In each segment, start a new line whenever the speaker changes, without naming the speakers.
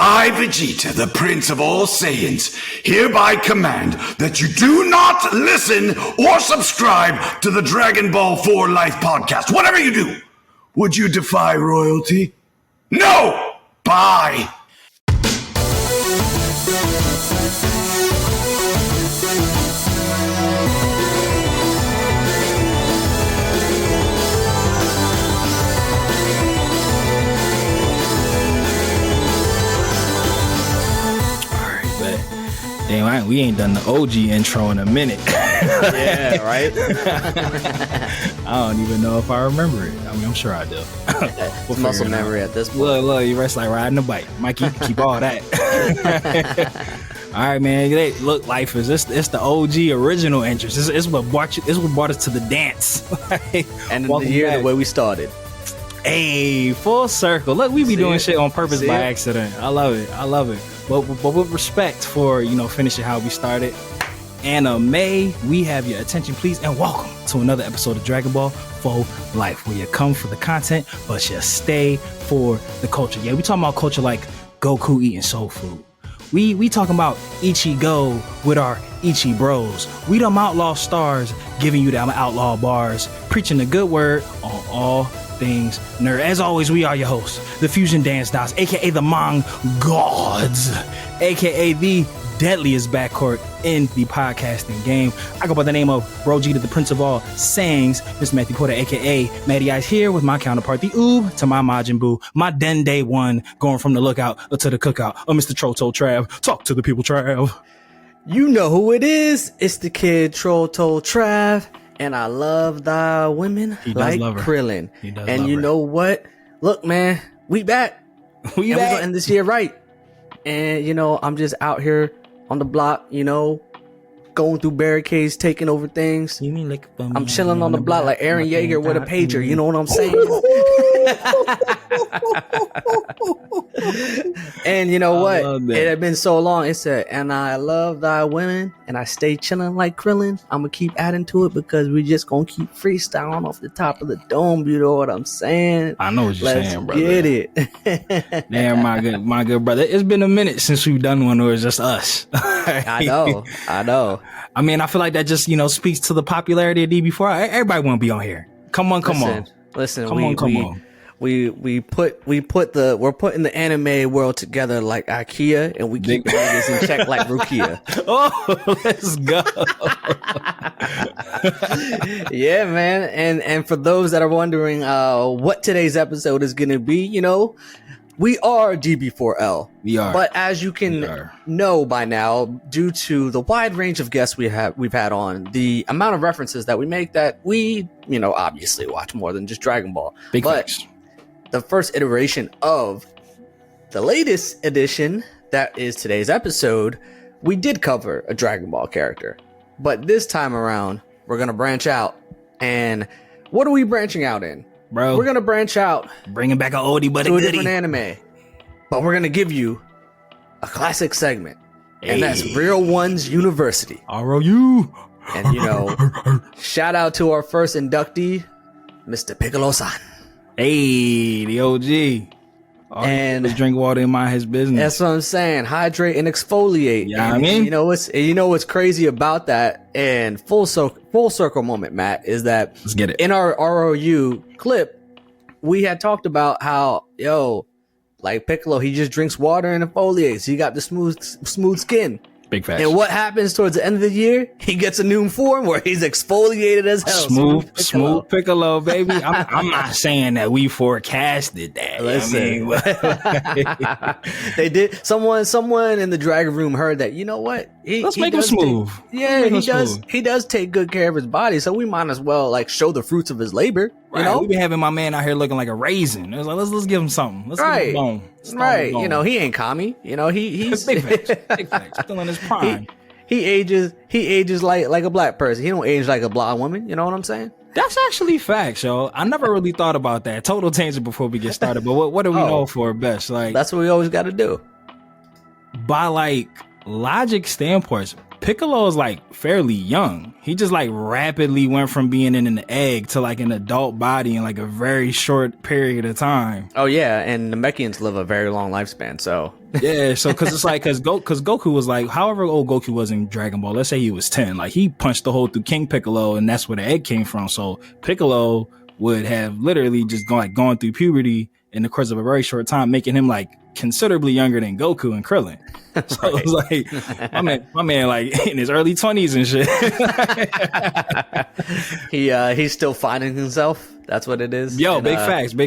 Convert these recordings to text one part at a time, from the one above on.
I, Vegeta, the Prince of all Saiyans, hereby command that you do not listen or subscribe to the Dragon Ball 4 Life podcast. Whatever you do, would you defy royalty? No! Bye!
Damn, we ain't done the OG intro in a minute.
Yeah, right?
I don't even know if I remember it. I mean, I'm sure I do.
It's muscle memory at this point.
Look, you rest like riding a bike. Mikey, keep all that. All right, man. Look, lifers, it's the OG original interest. It's what brought us to the dance.
And in the year, the way we started.
Hey, full circle. Look, we be doing shit on purpose by accident. I love it. But with respect for, finishing how we started. Anna May, we have your attention, please, and welcome to another episode of Dragon Ball for Life, where you come for the content, but you stay for the culture. Yeah, we talking about culture like Goku eating soul food. We talking about Ichigo with our Ichi bros. We them outlaw stars giving you them outlaw bars, preaching the good word on all things nerd. As always, we are your hosts, the Fusion Dance Dots, aka the Mong Gods, aka the deadliest backcourt in the podcasting game. I go by the name of Rojita, the Prince of all Sayings, Mr. Matthew Porter, aka Matty Eyes, here with my counterpart, the Oob to my Majin Buu, my Dende one, going from the lookout to the cookout, Mr. Troto Trav. Talk to the people, Trav.
You know who it is. It's the kid Troto Trav. And I love thy women like Krillin. And you know what? Look, man, we back. We gonna end this year right. And I'm just out here on the block, going through barricades, taking over things.
You mean like
I'm chilling on the block like Aaron Yeager with a pager. You know what I'm saying? And you know what? It had been so long. It said, and I love thy women, and I stay chilling like Krillin. I'm gonna keep adding to it because we just gonna keep freestyling off the top of the dome. You know what I'm saying?
I know what you're saying, brother.
Get it.
Damn, my good brother. It's been a minute since we've done one where it's just us.
I know.
I mean, I feel like that just, speaks to the popularity of DB4. Everybody want to be on here. Come on.
Listen,
come on.
We're putting the anime world together like IKEA, and we keep this in check like Rukia.
Oh, let's go.
Yeah, man. And for those that are wondering what today's episode is going to be, we are DB4L.
We are.
But as you can know by now, due to the wide range of guests we've had on, the amount of references that we make, that we, obviously watch more than just Dragon Ball.
Big facts.
The first iteration of the latest edition, that is today's episode, we did cover a Dragon Ball character. But this time around, we're going to branch out. And what are we branching out in?
Bro,
we're going to branch out.
Bringing back a oldie but a
goodie.
goodie.
To a different anime. But we're going to give you a classic segment. Hey. And that's Real Ones University.
ROU.
And, shout out to our first inductee, Mr. Piccolo-san.
Hey, the OG. And drink water and mind his business.
That's what I'm saying. Hydrate and exfoliate.
Yeah, I mean,
what's crazy about that, and full circle moment, Matt, is that
let's get it.
In our ROU clip, we had talked about how like Piccolo, he just drinks water and exfoliates. He got the smooth skin.
Big facts.
And what happens towards the end of the year? He gets a new form where he's exfoliated as hell.
Smooth Piccolo, baby. I'm not saying that we forecasted that.
Listen, they did. Someone in the Dragon Room heard that. You know what?
Let's make him smooth.
He does take good care of his body, so we might as well show the fruits of his labor.
Right. We be having my man out here looking like a raisin. It was like, let's give him something. Let's give him a bone.
Right. He ain't commie. He's
big facts. Still in his prime.
He ages like a black person. He don't age like a blonde woman. You know what I'm saying?
That's actually facts, yo. I never really thought about that. Total tangent before we get started. But what do we know for best? Like,
that's what we always got to do.
By logic standpoints, Piccolo is like fairly young. He just like rapidly went from being in an egg to like an adult body in like a very short period of time.
Oh yeah, and Namekians live a very long lifespan, so
yeah. So because it's like because Goku was like, however old Goku was in Dragon Ball, let's say he was 10, like he punched the hole through King Piccolo, and that's where the egg came from. So Piccolo would have literally just gone through puberty in the course of a very short time, making him like considerably younger than Goku and Krillin. So it was like my man like in his early 20s and
shit. He's still finding himself. That's what it is.
Yo, and, big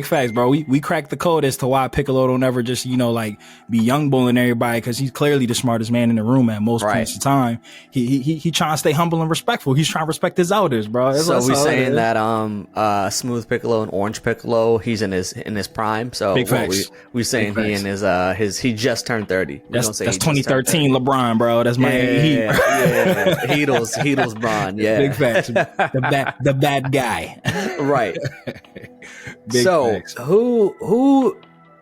facts, bro. We cracked the code as to why Piccolo don't ever just, like be young bullying everybody, because he's clearly the smartest man in the room at most points of time. He trying to stay humble and respectful. He's trying to respect his elders, bro.
So we saying that Smooth Piccolo and Orange Piccolo, he's in his prime. So
big facts.
We saying he in he just turned 30.
That's 2013 LeBron, bro. That's my Heat.
Yeah. Heatles Bron. Yeah.
Big facts. The bad guy.
Right. So facts. Who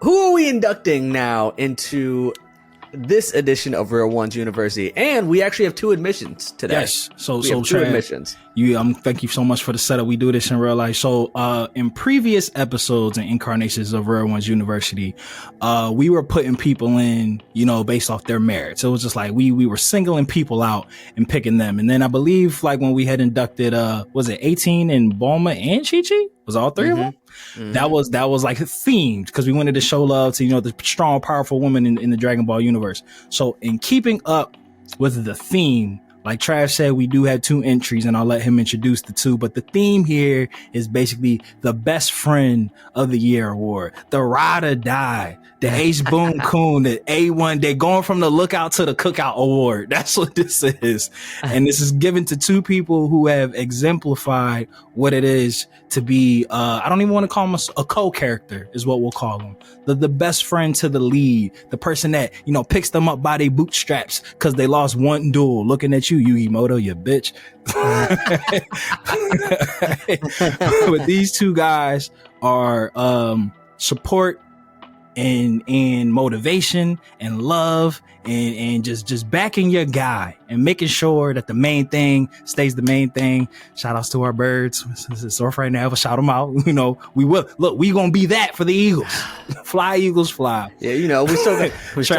are we inducting now into this edition of Real Ones University? And we actually have 2 admissions today.
Yes. So
2 admissions.
Thank you so much for the setup. We do this in real life. So in previous episodes and incarnations of Real Ones University, we were putting people in, based off their merits. It was just like we were singling people out and picking them. And then I believe like when we had inducted was it 18 and Bulma and Chi-Chi? Was all 3 of them? Mm-hmm. That was like themed, because we wanted to show love to the strong, powerful woman in the Dragon Ball universe. So in keeping up with the theme, like Trav said, we do have 2 entries, and I'll let him introduce the 2. But the theme here is basically the Best Friend of the Year award, the Ride or Die, the Ace Boon Coon, the A1. They're going from the Lookout to the Cookout award. That's what this is. And this is given to 2 people who have exemplified what it is to be, I don't even want to call them a co-character, is what we'll call them. The best friend to the lead, the person that, picks them up by their bootstraps because they lost one duel. Looking at you, Yugimoto, you bitch. But these 2 guys are support and motivation and love and just backing your guy and making sure that the main thing stays the main thing. Shout outs to our birds. It's off right now, but shout them out. We will. Look, we gonna be that for the Eagles. Fly, Eagles, fly.
Yeah, we still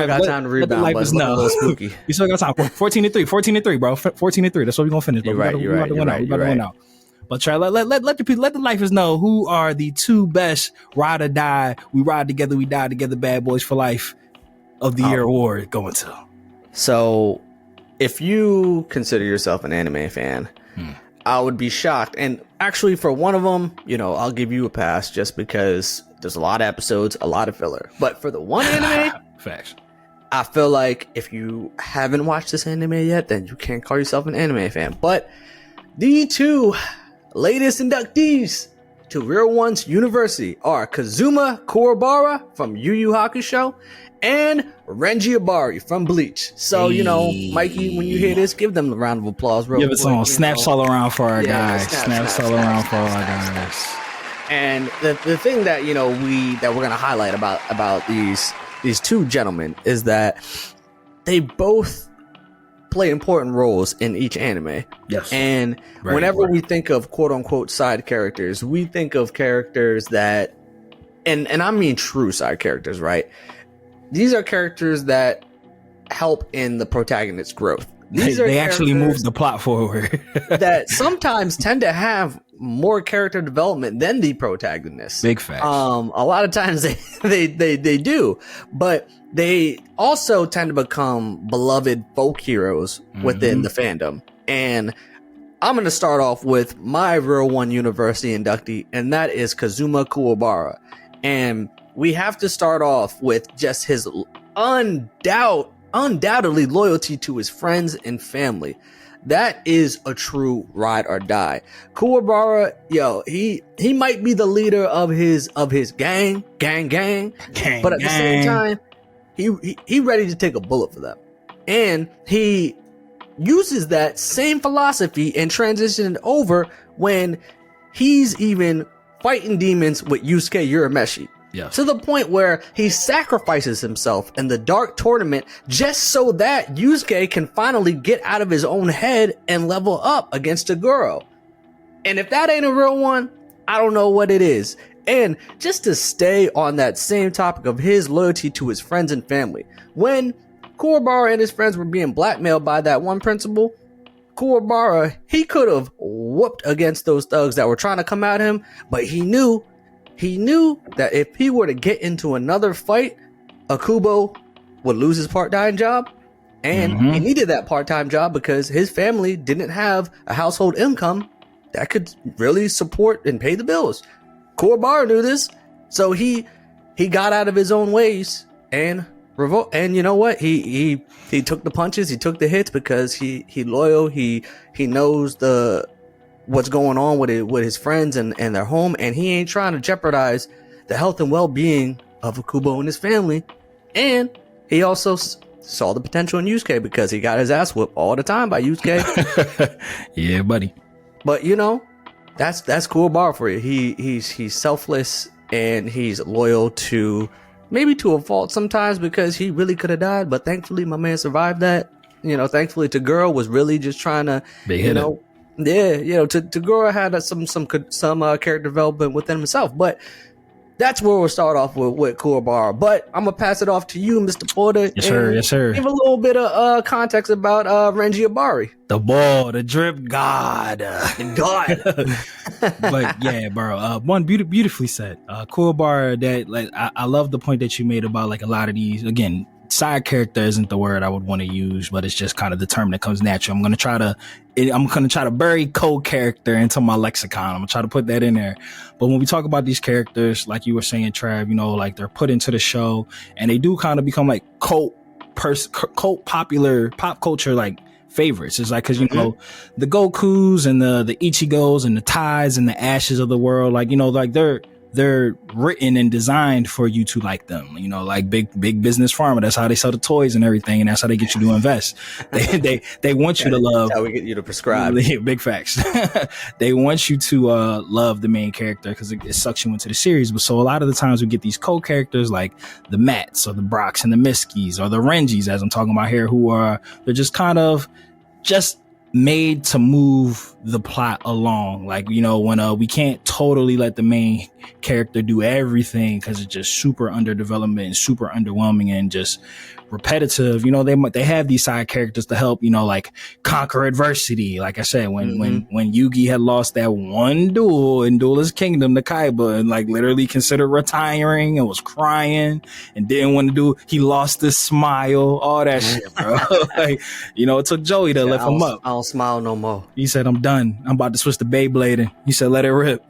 got time to rebound, but it's a little spooky.
We still got time. 14-3, bro. 14-3. That's what we're gonna finish. Bro.
You're right.
We about to win out. But try let the people, let the lifers know who are the 2 best ride or die. We ride together, we die together. Bad boys for life of the year award going to.
So, if you consider yourself an anime fan, I would be shocked. And actually, for one of them, I'll give you a pass just because there's a lot of episodes, a lot of filler. But for the one anime,
facts.
I feel like if you haven't watched this anime yet, then you can't call yourself an anime fan. But the 2 latest inductees to Real Ones University are Kazuma Kuwabara from Yu Yu Hakusho and Renji Abari from Bleach. So, Mikey, when you hear this, give them a round of applause.
Give it some snaps all around for our guys. Snaps all around for our guys.
And the thing that, we're going to highlight about these 2 gentlemen is that they both play important roles in each anime.
Yes.
And whenever we think of quote unquote side characters, we think of characters that, and I mean true side characters, right? These are characters that help in the protagonist's growth.
They actually move the plot forward.
That sometimes tend to have more character development than the protagonist.
Big facts.
A lot of times they do, but they also tend to become beloved folk heroes within the fandom. And I'm going to start off with my Real One University inductee, and that is Kazuma Kuwabara. And we have to start off with just his undoubtedly loyalty to his friends and family. That is a true ride or die. Kuwabara, he might be the leader of his gang, but at the same time, he ready to take a bullet for them. And he uses that same philosophy and transitioned over when he's even fighting demons with Yusuke Urameshi.
Yes.
To the point where he sacrifices himself in the dark tournament just so that Yusuke can finally get out of his own head and level up against Toguro. And if that ain't a real one, I don't know what it is. And just to stay on that same topic of his loyalty to his friends and family, when Kuwabara and his friends were being blackmailed by that one principal, Kuwabara, he could have whooped against those thugs that were trying to come at him, but he knew that if he were to get into another fight, Akubo would lose his part-time job, and he needed that part-time job because his family didn't have a household income that could really support and pay the bills. Kuwabara knew this, so he got out of his own ways and revolt. And you know what? He took the punches, he took the hits because he loyal. He knows what's going on with his friends and their home, and he ain't trying to jeopardize the health and well-being of Akubo and his family. And he also saw the potential in Yusuke because he got his ass whooped all the time by Yusuke.
Yeah, buddy.
But you know, that's Kuwabara for you. He's selfless and he's loyal to maybe to a fault sometimes because he really could have died, but thankfully my man survived that. You know, thankfully Toguro was really just trying to, Toguro had some character development within himself, but that's where we'll start off with Kuwabara. But I'm gonna pass it off to you, Mr. Porter.
Yes, sir. Yes, sir.
Give a little bit of context about Renji Abari,
the ball, the drip god, But yeah, bro. One beautifully said. Kuwabara. That like I love the point that you made about like a lot of these again. Side character isn't the word I would want to use, but it's just kind of the term that comes natural. I'm gonna try to bury co-character into my lexicon. I'm gonna try to put that in there. But when we talk about these characters, like you were saying, Trav, you know, like they're put into the show and they do kind of become like cult popular pop culture like favorites. It's like because you know the Gokus and the Ichigos and the Tais and the Ashes of the world, like you know, like they're written and designed for you to like them, you know, like big business pharma. That's how they sell the toys and everything. And that's how they get you to invest. They want you to love.
That's how we get you to prescribe.
Big facts. They want you to love the main character because it sucks you into the series. But so a lot of the times we get these co-characters like the Mats or the Brocks and the Miskis or the Renjis, as I'm talking about here, they're just kind of just made to move the plot along. Like, you know, when we can't totally let the main character do everything because it's just super underdevelopment and super underwhelming and just repetitive. You know, they have these side characters to help, you know, like conquer adversity. Like I said, when Yugi had lost that one duel in Duelist Kingdom to Kaiba and like literally considered retiring and was crying and didn't want to do, he lost his smile, all that shit, bro. Like, you know, it took Joey to lift him up.
I don't smile no more.
He said, I'm done. I'm about to switch to Beyblade. And he said, let it rip.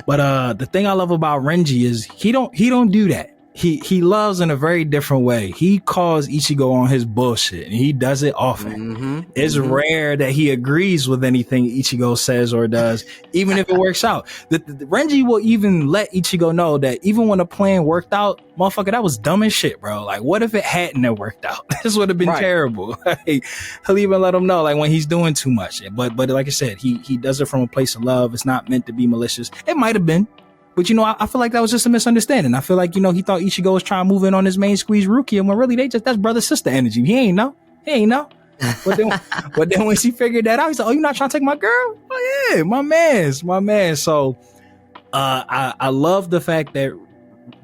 But the thing I love about Renji is he don't do that. He loves in a very different way. He calls Ichigo on his bullshit, and he does it often. It's rare that he agrees with anything Ichigo says or does, even if it works out. The Renji will even let Ichigo know that even when a plan worked out, motherfucker, that was dumb as shit, bro. Like, what if it hadn't have worked out? This would have been terrible. Like, he'll even let him know, like, when he's doing too much. But like I said, he does it from a place of love. It's not meant to be malicious. It might have been. But, you know, I feel like that was just a misunderstanding. I feel like, you know, he thought Ichigo was trying to move in on his main squeeze Rukia, when really that's brother-sister energy. He ain't know. But then when she figured that out, he's like, oh, you not trying to take my girl? Oh, yeah, my man. So I love the fact that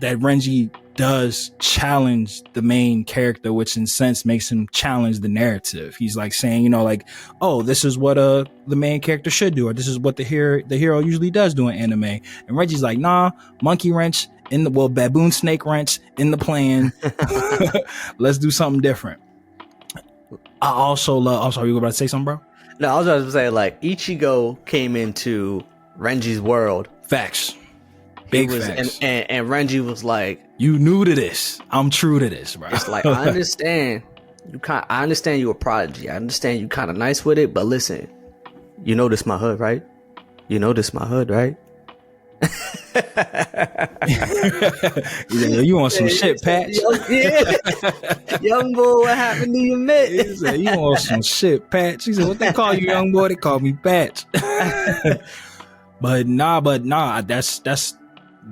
Renji does challenge the main character, which in a sense makes him challenge the narrative. He's like saying, you know, like, oh, this is what the main character should do, or this is what the hero usually does do in anime. And Renji's like, nah, monkey wrench baboon snake wrench in the plan. Let's do something different. I also love. I'm sorry, you were about to say something, bro?
No, I was about to say, like, Ichigo came into Renji's world.
Facts. Big facts.
And Renji was like,
you new to this. I'm true to this, bro.
It's like, I understand you a prodigy. I understand you kind of nice with it, but listen, you know this my hood, right? You know this my hood, right?
You want some shit, Patch?
Young boy, what happened to your mitt?
He said, you want some shit, Patch? He said, what they call you, young boy? They call me Patch. But nah, that's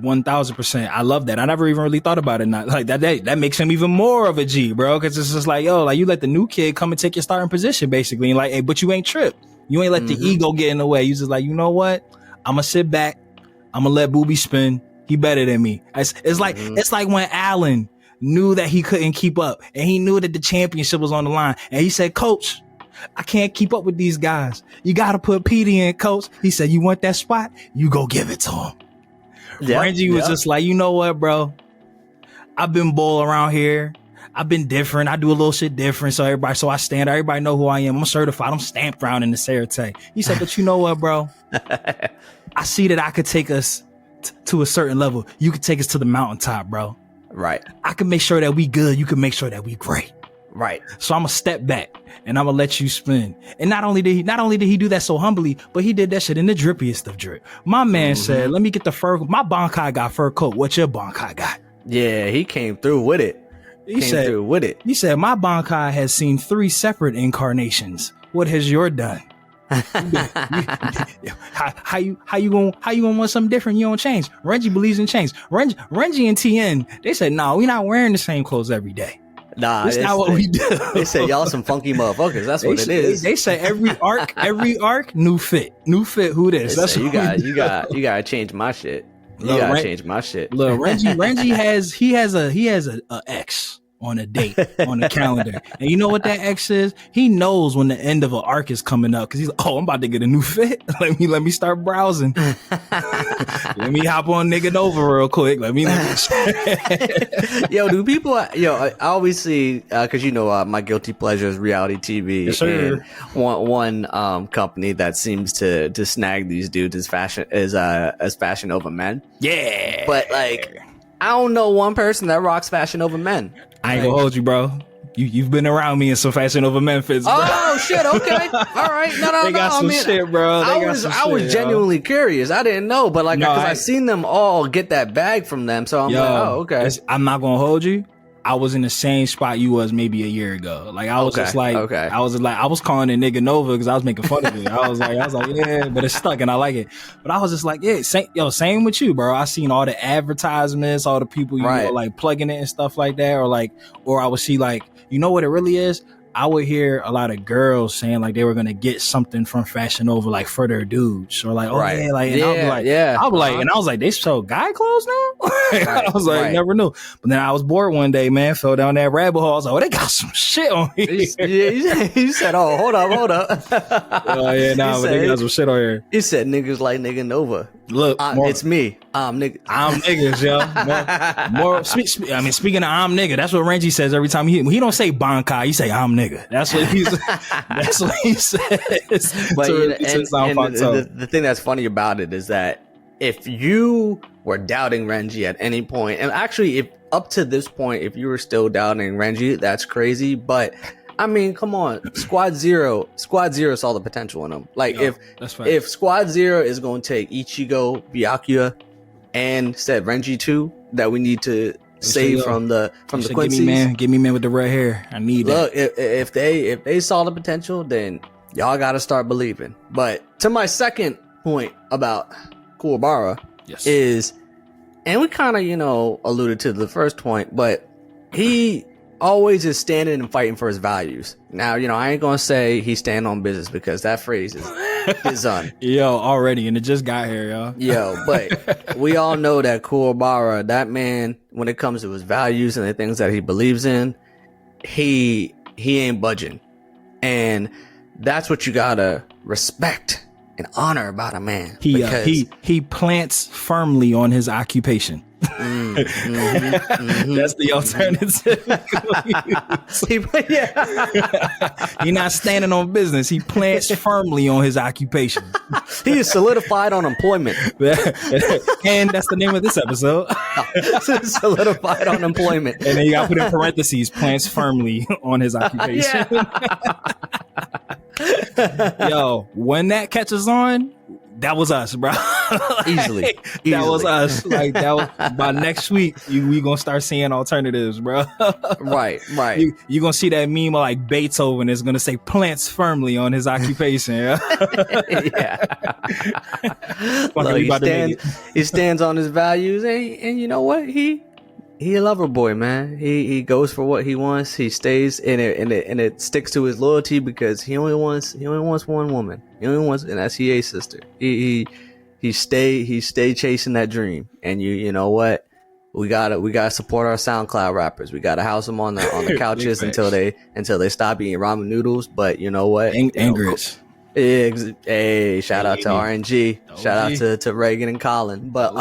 1000%. I love that. I never even really thought about it. Not like that. That makes him even more of a G, bro. Because it's just like, yo, like you let the new kid come and take your starting position, basically, and like, hey, but you ain't tripped. You ain't let the ego get in the way. You just like, you know what? I'm gonna sit back. I'm gonna let Booby spin. He better than me. It's like when Allen knew that he couldn't keep up, and he knew that the championship was on the line, and he said, "Coach, I can't keep up with these guys. You got to put Petey in, Coach." He said, "You want that spot? You go give it to him." Reggie was just like, you know what, bro? I've been bull around here. I've been different. I do a little shit different. So I stand. Everybody know who I am. I'm certified. I'm stamped around in the Sarate. He said, but you know what, bro? I see that I could take us to a certain level. You could take us to the mountaintop, bro.
Right.
I can make sure that we good. You can make sure that we great.
Right.
So I'm gonna step back and I'm gonna let you spin. And not only did he do that so humbly, but he did that shit in the drippiest of drip. My man said, let me get the fur. My Bankai got fur coat. What your Bankai got?
Yeah, he came through with it. He said,
my Bankai has seen 3 separate incarnations. What has your done? How you gonna want something different? You don't change. Reggie believes in change. Reggie and TN, they said, no, we're not wearing the same clothes every day.
Nah, that's not what we do. They said y'all some funky motherfuckers. That's what it is.
They say every arc, new fit. Who this? That's
you gotta change my shit. You gotta change my shit.
Look, Renji has a X on a date on the calendar, and you know what that X is? He knows when the end of an arc is coming up because he's like, oh, I'm about to get a new fit. Let me start browsing. Let me hop on Nigga Nova real quick.
Yo, do people? I always see because my guilty pleasure is reality TV.
Yes, sir.
And one company that seems to snag these dudes as fashion over men.
Yeah,
but like I don't know one person that rocks fashion over men.
I ain't gonna hold you, bro. You've been around me in some fashion over men fits, bro.
Oh shit! Okay, all right. No.
They got some shit, bro.
I was genuinely curious. I didn't know, but because I seen them all get that bag from them, so I'm like, oh, okay.
I'm not gonna hold you. I was in the same spot you was maybe a year ago. Like I was just like, I was calling it Nigga Nova because I was making fun of it. I was like, yeah, but it's stuck and I like it. But I was just like, yeah, same with you, bro. I seen all the advertisements, all the people you know, like plugging it and stuff like that, or I would see like, you know what it really is? I would hear a lot of girls saying like they were gonna get something from Fashion Nova like for their dudes, or like, oh yeah, like, and I'll be like, and I was like, they sell guy clothes now. I was like, never knew. But then I was bored one day, man, fell down that rabbit hole. I was like, oh, they got some shit on here.
You said, oh, hold up.
Oh yeah, but they got some shit on here.
You said niggas like Nigga Nova.
Look,
it's me. I'm
niggas, yo. Speaking of I'm nigga, that's what Renji says every time he don't say Bankai, he say I'm nigga. That's what he says.
But the thing that's funny about it is that if you were doubting Renji at any point, and actually if up to this point, if you were still doubting Renji, that's crazy. But I mean, come on, Squad Zero saw the potential in him. Like if Squad Zero is going to take Ichigo, Byakuya, and said Renji too, that we need to save from the Quincy's.
Give me man with the red hair. I need
that. Look, if they saw the potential, then y'all got to start believing. But to my second point about Kuwabara is, and we kind of alluded to the first point, but he always is standing and fighting for his values. Now, I ain't gonna say he's standing on business because that phrase is his own.
Yo, already, and it just got here, yo.
Yo, but we all know that Kuwabara, that man, when it comes to his values and the things that he believes in, he ain't budging. And that's what you gotta respect and honor about a man.
He plants firmly on his occupation. That's the alternative. He not standing on business. He plants firmly on his occupation.
He is solidified on employment.
And that's the name of this episode.
Solidified on employment.
And then you got to put in parentheses, plants firmly on his occupation. Yo, when that catches on, that was us, bro.
Easily.
That was us. Like that was, by next week, we gonna start seeing alternatives, bro.
Right.
You gonna see that meme of like Beethoven is gonna say plants firmly on his occupation.
Yeah. Look, he stands on his values, and you know what? He a lover boy, man. He goes for what he wants. He stays in it, and it sticks to his loyalty because he only wants one woman. He only wants, and that's EA's sister. He stay chasing that dream. And you know what? We gotta support our SoundCloud rappers. We gotta house them on the couches until they stop eating ramen noodles. But you know what?
Angrish.
Hey, shout out to RNG. Shout out to Reagan and Colin. But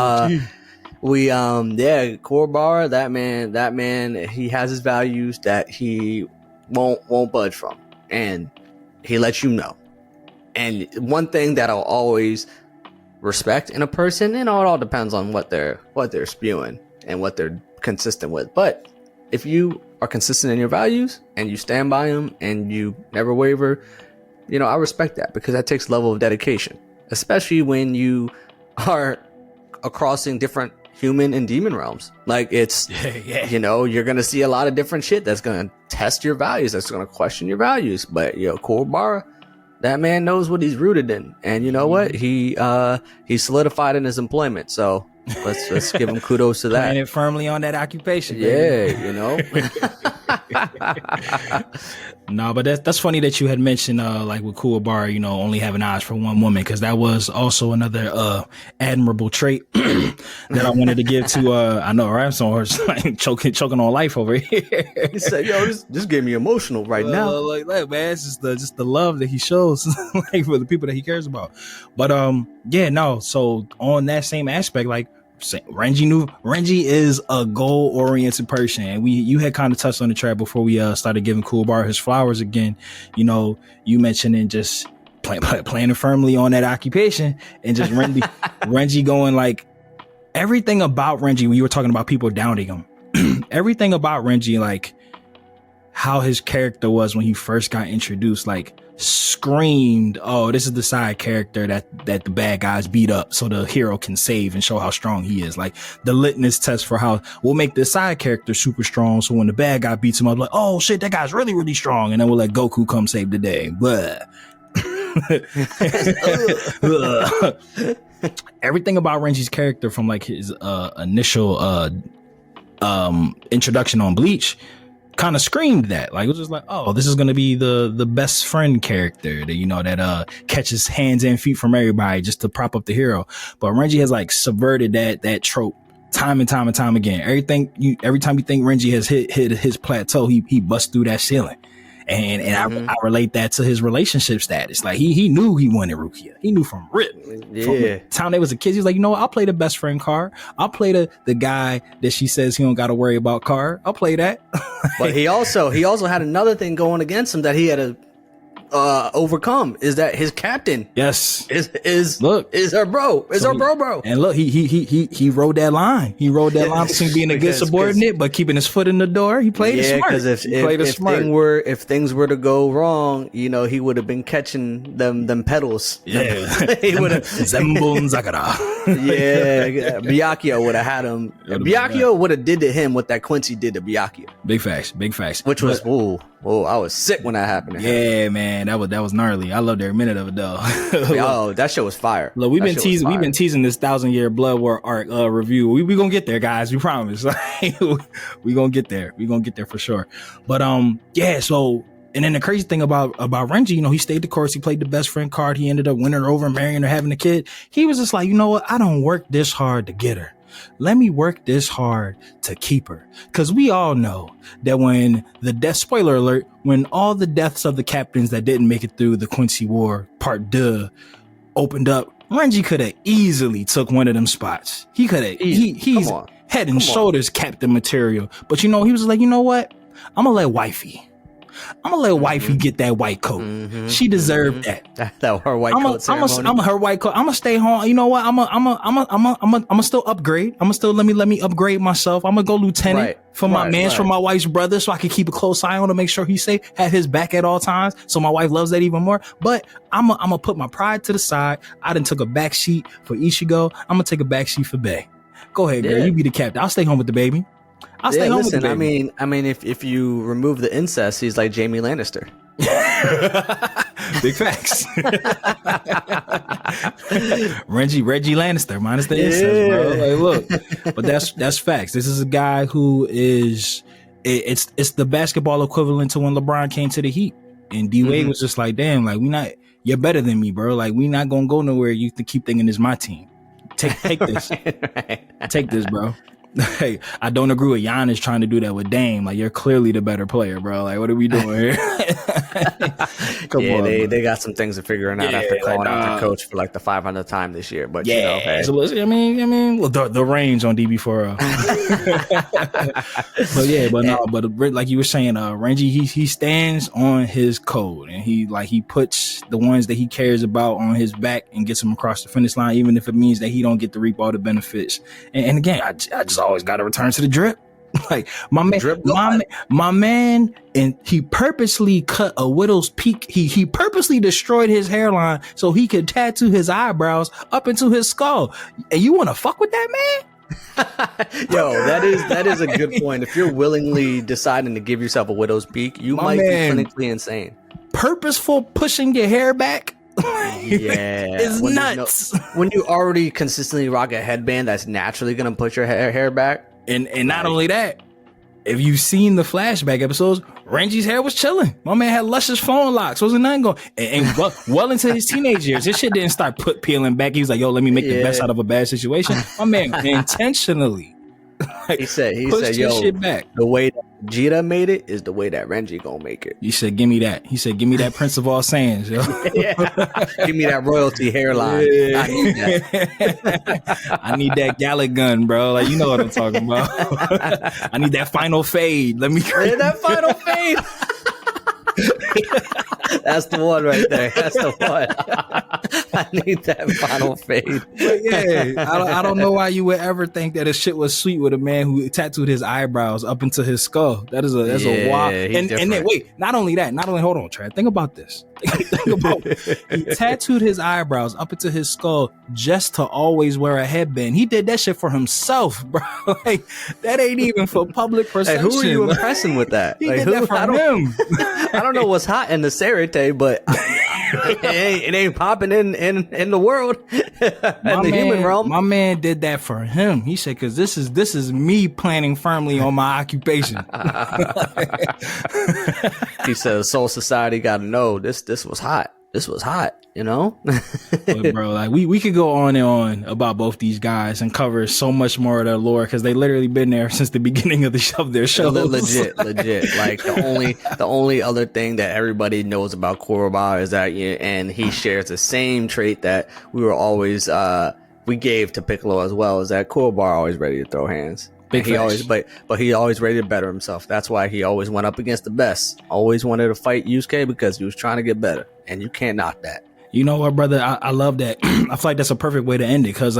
Core Bar, that man, he has his values that he won't budge from, and he lets you know. And one thing that I'll always respect in a person, it all depends on what they're spewing and what they're consistent with. But if you are consistent in your values and you stand by them and you never waver, I respect that, because that takes a level of dedication, especially when you are crossing different human and demon realms. Like it's, you're going to see a lot of different shit that's going to test your values, that's going to question your values. But, Core Bar, that man knows what he's rooted in. And you know what? He solidified in his employment. So let's give him kudos to that.
Planted firmly on that occupation.
Yeah,
No, but that's funny that you had mentioned like with Cool Bar, only having eyes for one woman, because that was also another admirable trait that I wanted to give to I know, right? So it's like choking on life over here.
He said, "Yo, this getting me emotional right now."
Like man, it's just the love that he shows like for the people that he cares about. But so on that same aspect, like Renji is a goal-oriented person, and you had kind of touched on the track before we started giving Cool Bar his flowers again. You mentioning just planning firmly on that occupation, and just Renji going like everything about Renji. When you were talking about people doubting him, everything about Renji, like how his character was when he first got introduced, like screamed, "Oh, this is the side character that the bad guys beat up so the hero can save and show how strong he is." Like the litmus test for how we'll make the side character super strong, so when the bad guy beats him up, like, "Oh shit, that guy's really, really strong," and then we'll let Goku come save the day. But everything about Renji's character from like his initial introduction on Bleach kind of screamed that. Like it was just like, oh, this is gonna be the best friend character that that catches hands and feet from everybody just to prop up the hero. But Renji has like subverted that trope time and time again. Every time you think Renji has hit his plateau, he busts through that ceiling. And I relate that to his relationship status. Like he knew he wanted Rukia. He knew from rip. Yeah. From the time they was a kid, he's like, I'll play the best friend card. I'll play the guy that she says he don't got to worry about card. I'll play that.
But he also had another thing going against him that he had to overcome, is that his captain is her bro. Bro.
And look, he rode that line. He rode that line between being a good subordinate but keeping his foot in the door. He played it smart.
Because if things were to go wrong, he would have been catching them pedals.
Yeah.
He would have
Zembun Zakara.
Yeah, Byakuya would have had him. Byakuya would have did to him what that Quincy did to Byakuya.
Big facts.
Which was I was sick when that happened.
Yeah, man, that was gnarly. I loved every minute of it though.
Yo, that shit was fire.
Look, we've been teasing this 1,000-year Blood War arc review. We gonna get there, guys. We promise. We gonna get there. We gonna get there for sure. But so. And then the crazy thing about Renji, he stayed the course. He played the best friend card. He ended up winning her over, marrying her, having a kid. He was just like, you know what? I don't work this hard to get her. Let me work this hard to keep her. Because we all know that when spoiler alert, when all the deaths of the captains that didn't make it through the Quincy War Part 2 opened up, Renji could have easily took one of them spots. He could have. He's head and shoulders captain material. But he was like, you know what? I'm going to let wifey. I'm gonna let wifey get that white coat. She deserved that.
Her white coat ceremony.
I'm her white coat. I'm gonna stay home. You know what? I'm gonna still upgrade. I'm gonna still let me upgrade myself. I'm gonna go lieutenant for my man's, for my wife's brother, so I can keep a close eye on him, make sure he's safe, have his back at all times. So my wife loves that even more. But I'm gonna put my pride to the side. I done took a back seat for Ichigo. I'm gonna take a back seat for Bae. Go ahead, girl. You be the captain. I'll stay home with the baby. I'll stay home with the baby.
I mean, if you remove the incest, he's like Jamie Lannister.
Big facts. Reggie Lannister minus the incest, bro. Like, look, but that's facts. This is a guy who is it's the basketball equivalent to when LeBron came to the Heat, and D Wade was just like, damn, like you're better than me, bro. Like we not gonna go nowhere. You to keep thinking it's my team. Take this, take this, bro. Hey, I don't agree with Giannis trying to do that with Dame. Like, you're clearly the better player, bro. Like, what are we doing here?
Come on, they got some things to figure out after calling out their coach for like the 500th time this year. But you know, hey.
So, I mean, well, the range on DB4. But like you were saying, Rangy, he stands on his code, and he puts the ones that he cares about on his back and gets them across the finish line, even if it means that he don't get to reap all the benefits. And again, I just always got to return to the drip. Like my man, and he purposely cut a widow's peak. He purposely destroyed his hairline so he could tattoo his eyebrows up into his skull. And you want to fuck with that man?
Yo, that is a good point. If you're willingly deciding to give yourself a widow's peak, you might be clinically insane.
Purposeful pushing your hair back.
It's
nuts.
When you already consistently rock a headband that's naturally gonna push your hair back,
and not only that, if you've seen the flashback episodes, Rangy's hair was chilling. My man had luscious phone locks. Wasn't nothing going. And well into his teenage years, this shit didn't start peeling back. He was like, "Yo, let me make the best out of a bad situation." My man intentionally.
He said, "Yo,
shit back.
The way that Vegeta made it is the way that Renji gonna make it."
You said, "Give me that." He said, "Give me that Prince of All Saiyans, yo."
Give me that royalty hairline. I need that.
I need that Gallic gun, bro. Like, you know what I'm talking about. I need that final fade. Let me
create that final fade. That's the one right there. That's the one. I need that final fade.
But yeah, I don't know why you would ever think that a shit was sweet with a man who tattooed his eyebrows up into his skull. That's a wild. And then wait, not only hold on, Trad. Think about this. Think about he tattooed his eyebrows up into his skull just to always wear a headband. He did that shit for himself, bro. Like, that ain't even for public perception.
Hey, who are you impressing with that?
He did that for him.
I don't know what's hot in the Serete, but it ain't popping in the world, in the human realm.
My man did that for him. He said, "Because this is me planning firmly on my occupation."
He said, "Soul Society got to know this was hot. This was hot." You know,
but bro, like we could go on and on about both these guys and cover so much more of their lore because they literally been there since the beginning of their show.
Legit. Like the only other thing that everybody knows about Kuroba is that, and he shares the same trait that we were always we gave to Piccolo as well, is that Kuroba always ready to throw hands. He always ready to better himself. That's why he always went up against the best. Always wanted to fight Yusuke because he was trying to get better, and you can't knock that.
You know what, brother? I love that. I feel like that's a perfect way to end it because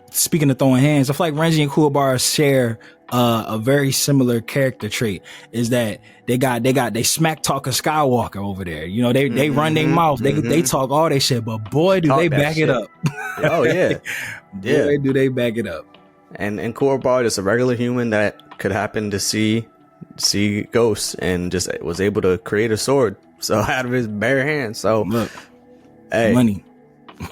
speaking of throwing hands, I feel like Renji and Kuwabara share a very similar character trait. Is that they smack talk a Skywalker over there. You know, they run their mouth. They talk all their shit, but boy, do they back it up.
Oh yeah, yeah.
Boy, do they back it up.
And Kuwabara is a regular human that could happen to see ghosts and just was able to create a sword out of his bare hands. So
look.
Hey,
money.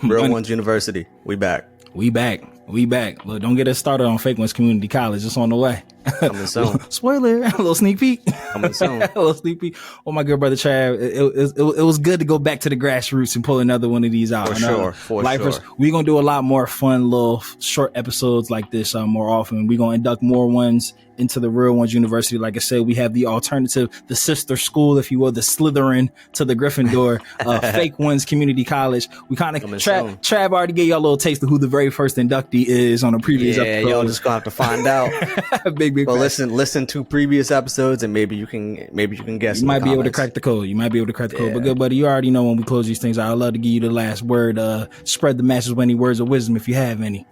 Real Ones University. We back.
Look, don't get us started on Fake Ones Community College. It's on the way.
Coming soon.
Spoiler. A little sneak peek.
Coming soon.
A little sneak peek. Oh, my good brother Trav. It was good to go back to the grassroots and pull another one of these out.
For sure.
We're going to do a lot more fun little short episodes like this more often. We're going to induct more ones into the real ones university. Like I said, we have the alternative, the sister school, if you will, the Slytherin to the Gryffindor, fake ones community college. We kind of Trav already gave y'all a little taste of who the very first inductee is on a previous episode.
Yeah, y'all just gonna have to find out.
big
well, listen to previous episodes, and maybe you can guess.
You might be able to crack the code. But good buddy, you already know when we close these things out, I'd love to give you the last word. Spread the message with any words of wisdom if you have any.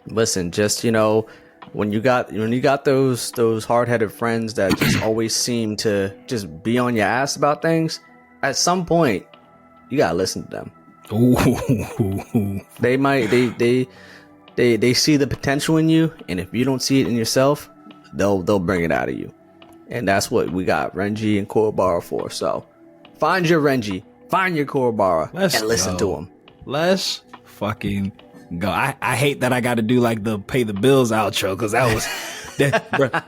Listen, just when you got those hard-headed friends that just always seem to just be on your ass about things, at some point you gotta listen to them. Ooh. They see the potential in you, and if you don't see it in yourself, they'll bring it out of you. And that's what we got Renji and Korobara for. So find your Renji, find your Korobara, and listen to them.
Let's fucking go. I hate that I got to do like the pay the bills outro, because that was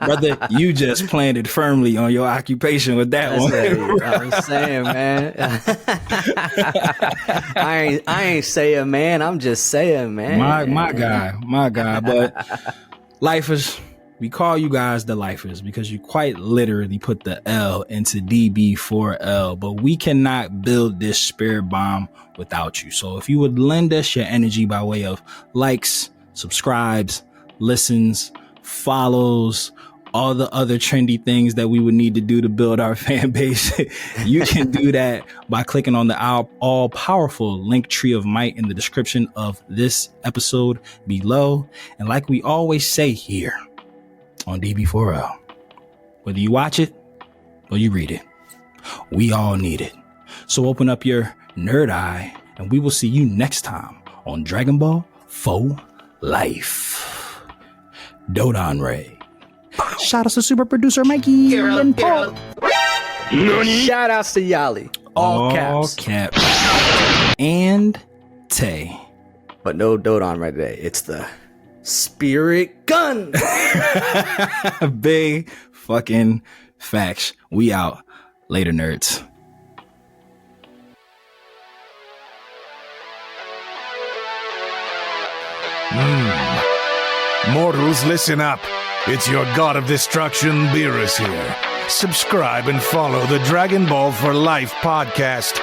brother, you just planted firmly on your occupation with that one.
I'm saying, man. I ain't saying, man. I'm just saying, man.
My guy. But lifers, we call you guys the lifers because you quite literally put the L into DB4L, but we cannot build this spirit bomb without you. So if you would lend us your energy by way of likes, subscribes, listens, follows, all the other trendy things that we would need to do to build our fan base, you can do that by clicking on the all powerful link tree of might in the description of this episode below. And like we always say here on DB4L, whether you watch it or you read it, we all need it. So open up your nerd eye, and we will see you next time on Dragon Ball for Life. Dodon Ray. Shout out to super producer Mikey and Paul.
Shout outs to Yali. All caps.
And Tay.
But no Dodon Ray today. It's the Spirit Gun.
Big fucking facts. We out. Later, nerds.
Mortals, listen up. It's your god of destruction, Beerus here. Subscribe and follow the Dragon Ball for Life podcast,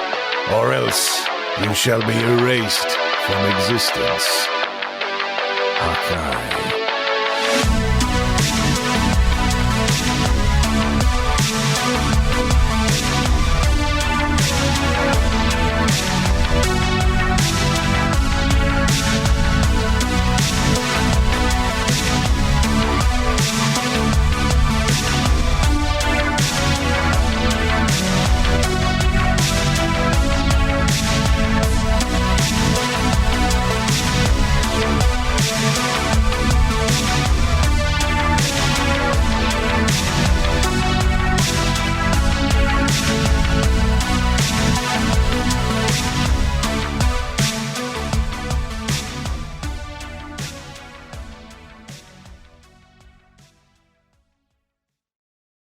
or else you shall be erased from existence. Hakai.